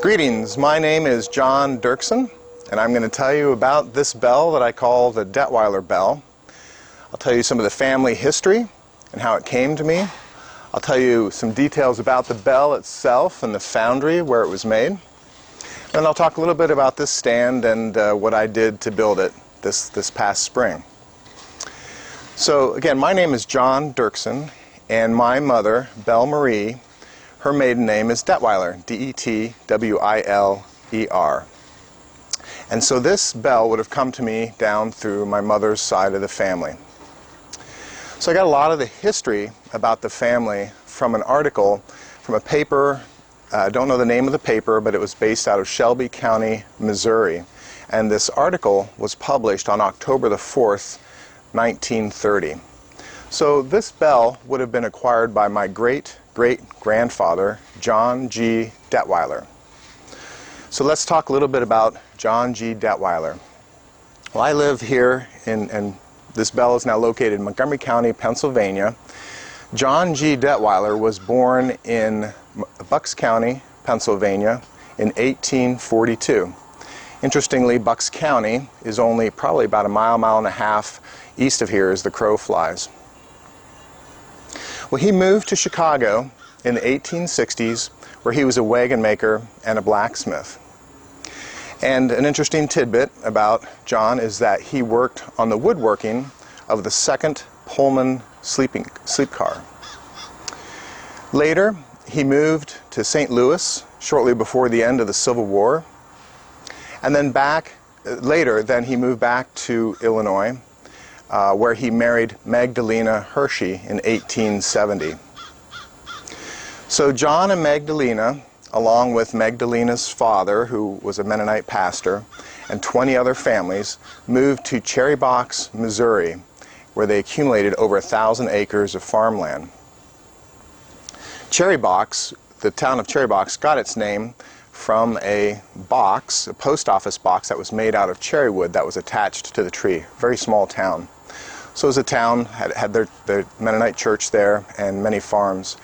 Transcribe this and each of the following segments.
Greetings, my name is John Duerksen, and I'm going to tell you about this bell that I call the Detwiler Bell. I'll tell you some of the family history and how it came to me. I'll tell you some details about the bell itself and the foundry where it was made. Then I'll talk a little bit about this stand and what I did to build it this past spring. So again, my name is John Duerksen, and my mother, Belle Marie, her maiden name is Detwiler, D-E-T-W-I-L-E-R. And so this bell would have come to me down through my mother's side of the family. So I got a lot of the history about the family from an article from a paper. I don't know the name of the paper, but it was based out of Shelby County, Missouri. And this article was published on October the 4th, 1930. So this bell would have been acquired by my great-great-grandfather, John G Detwiler. So let's talk a little bit about John G Detwiler. Well, I live here and this bell is now located in Montgomery County, Pennsylvania. John G Detwiler was born in Bucks County, Pennsylvania in 1842. Interestingly, Bucks County is only probably about a mile and a half east of here as the crow flies. Well, he moved to Chicago in the 1860s, where he was a wagon maker and a blacksmith. And an interesting tidbit about John is that he worked on the woodworking of the second Pullman sleepcar. Later, he moved to St. Louis shortly before the end of the Civil War. And then then he moved back to Illinois, where he married Magdalena Hershey in 1870. So John and Magdalena, along with Magdalena's father, who was a Mennonite pastor, and 20 other families, moved to Cherry Box, Missouri, where they accumulated over 1,000 acres of farmland. Cherry Box, the town of Cherry Box, got its name from a box, a post office box that was made out of cherry wood that was attached to the tree. Very small town. So it was a town, had their Mennonite church there and many farms.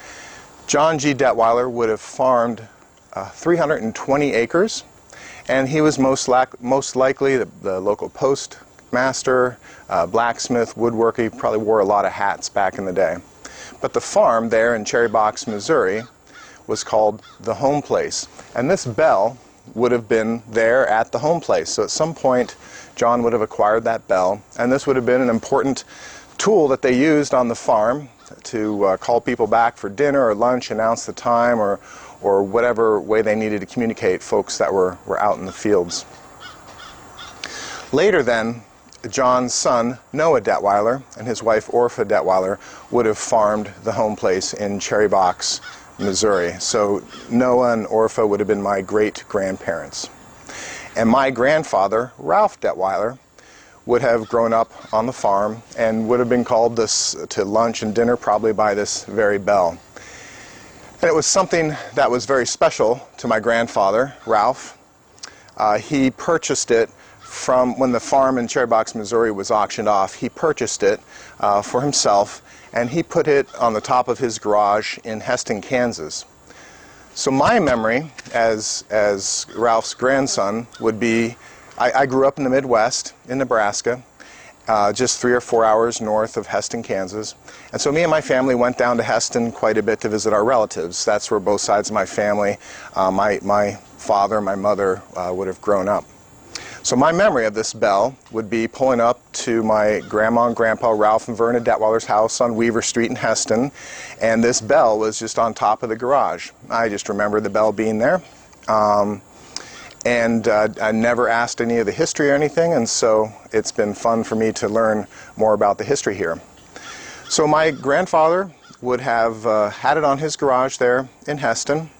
John G Detwiler would have farmed 320 acres, and he was most likely the local postmaster, blacksmith, woodworker. He probably wore a lot of hats back in the day. But the farm there in Cherry Box, Missouri was called the home place, and this bell would have been there at the home place. So at some point John would have acquired that bell, and this would have been an important tool that they used on the farm to call people back for dinner or lunch, announce the time, or whatever way they needed to communicate folks that were out in the fields. Later then, John's son, Noah Detwiler, and his wife, Orpha Detwiler, would have farmed the home place in Cherry Box, Missouri. So Noah and Orpha would have been my great-grandparents. And my grandfather, Ralph Detwiler, would have grown up on the farm and would have been called to lunch and dinner probably by this very bell. And it was something that was very special to my grandfather, Ralph. He purchased it from when the farm in Cherry Box, Missouri was auctioned off. He purchased it for himself, and he put it on the top of his garage in Heston, Kansas. So my memory as Ralph's grandson would be, I grew up in the Midwest, in Nebraska, just 3 or 4 hours north of Heston, Kansas. And so me and my family went down to Heston quite a bit to visit our relatives. That's where both sides of my family, my father and my mother would have grown up. So my memory of this bell would be pulling up to my grandma and grandpa, Ralph and Verna Detwiler's house on Weaver Street in Heston, and this bell was just on top of the garage. I just remember the bell being there. And I never asked any of the history or anything, and so it's been fun for me to learn more about the history here. So my grandfather would have had it on his garage there in Heston,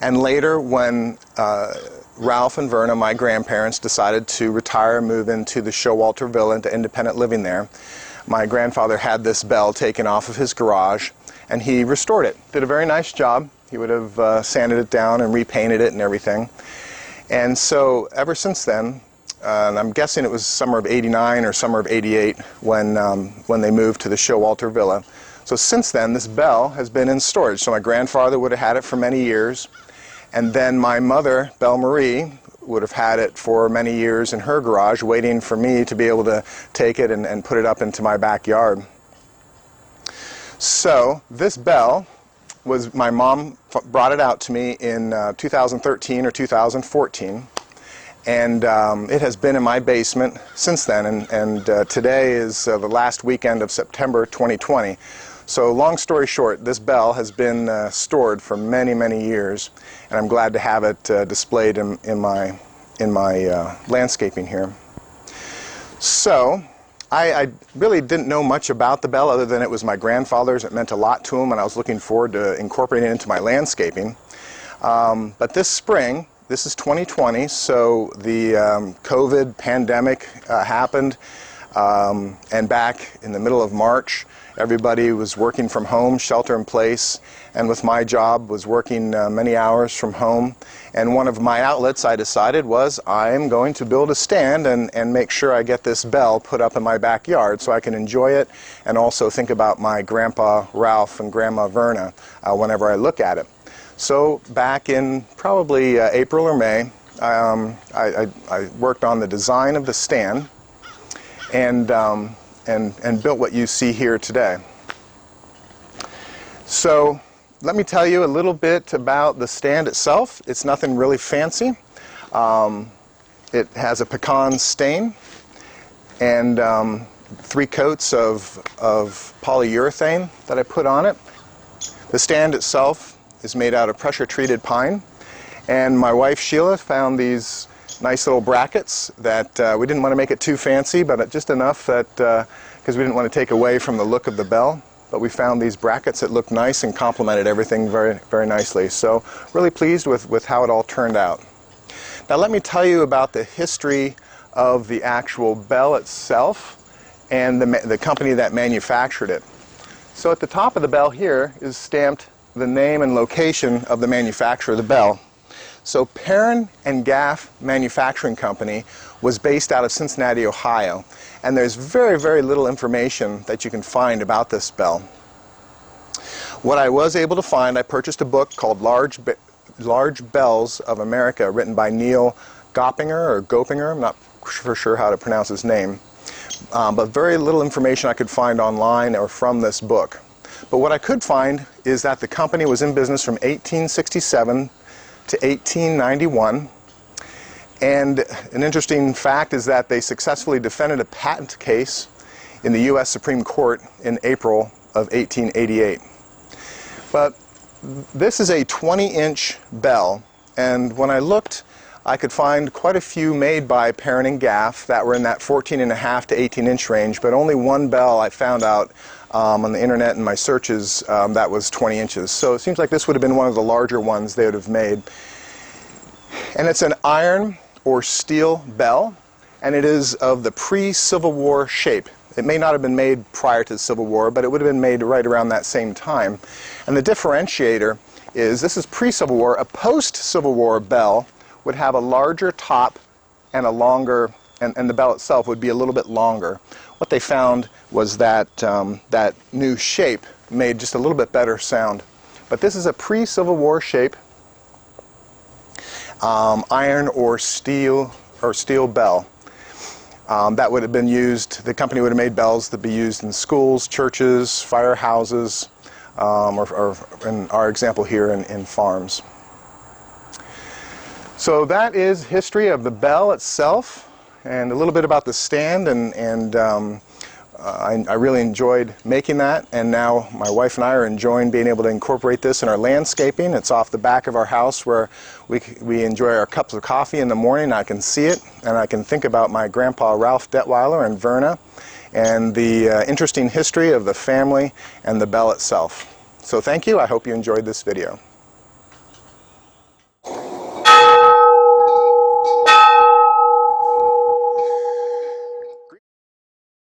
and later when Ralph and Verna, my grandparents, decided to retire and move into the Showalter Villa, into independent living there, my grandfather had this bell taken off of his garage, and he restored it. Did a very nice job. He would have sanded it down and repainted it and everything. And so ever since then, and I'm guessing it was summer of '89 or summer of '88 when they moved to the Showalter Villa. So since then, this bell has been in storage. So my grandfather would have had it for many years, And then my mother, Belle Marie, would have had it for many years in her garage, waiting for me to be able to take it and put it up into my backyard. So this bell was, my mom brought it out to me in 2013 or 2014, and it has been in my basement since then, and today is the last weekend of September 2020. So long story short, this bell has been stored for many, many years, and I'm glad to have it displayed in my landscaping here. So I really didn't know much about the bell other than it was my grandfather's. It meant a lot to him, and I was looking forward to incorporating it into my landscaping. But this spring, this is 2020, so the COVID pandemic happened, and back in the middle of March, everybody was working from home, shelter in place, and with my job was working many hours from home. And one of my outlets, I decided, was I'm going to build a stand and make sure I get this bell put up in my backyard so I can enjoy it and also think about my Grandpa Ralph and Grandma Verna whenever I look at it. So back in probably April or May, I worked on the design of the stand and built what you see here today. So let me tell you a little bit about the stand itself. It's nothing really fancy. It has a pecan stain and 3 coats of polyurethane that I put on it. The stand itself is made out of pressure-treated pine, and my wife Sheila found these nice little brackets that we didn't want to make it too fancy, but just enough that because we didn't want to take away from the look of the bell. But we found these brackets that looked nice and complemented everything very, very nicely. So really pleased with how it all turned out. Now let me tell you about the history of the actual bell itself and the company that manufactured it. So at the top of the bell here is stamped the name and location of the manufacturer of the bell. So Perrin and Gaff Manufacturing Company was based out of Cincinnati, Ohio, and there's very, very little information that you can find about this bell. What I was able to find, I purchased a book called Large Bells of America, written by Neil Goppinger, or Gopinger, I'm not for sure how to pronounce his name, but very little information I could find online or from this book. But what I could find is that the company was in business from 1867 to 1891, and an interesting fact is that they successfully defended a patent case in the U.S. Supreme Court in April of 1888. But this is a 20-inch bell, and when I looked, I could find quite a few made by Perrin and Gaff that were in that 14.5 to 18-inch range, but only one bell I found out on the internet and my searches that was 20 inches. So it seems like this would have been one of the larger ones they would have made. And it's an iron or steel bell, and it is of the pre-Civil War shape. It may not have been made prior to the Civil War, but it would have been made right around that same time. And the differentiator is this is pre-Civil War. A post-Civil War bell would have a larger top and a longer, and the bell itself would be a little bit longer. What they found was that that new shape made just a little bit better sound. But this is a pre-Civil War shape iron or steel bell that would have been used. The company would have made bells that would be used in schools, churches, firehouses, or in our example here in farms. So that is history of the bell itself, and a little bit about the stand, and I really enjoyed making that, and now my wife and I are enjoying being able to incorporate this in our landscaping. It's off the back of our house where we enjoy our cups of coffee in the morning. I can see it, and I can think about my Grandpa Ralph Detwiler and Verna, and the interesting history of the family and the bell itself. So thank you. I hope you enjoyed this video.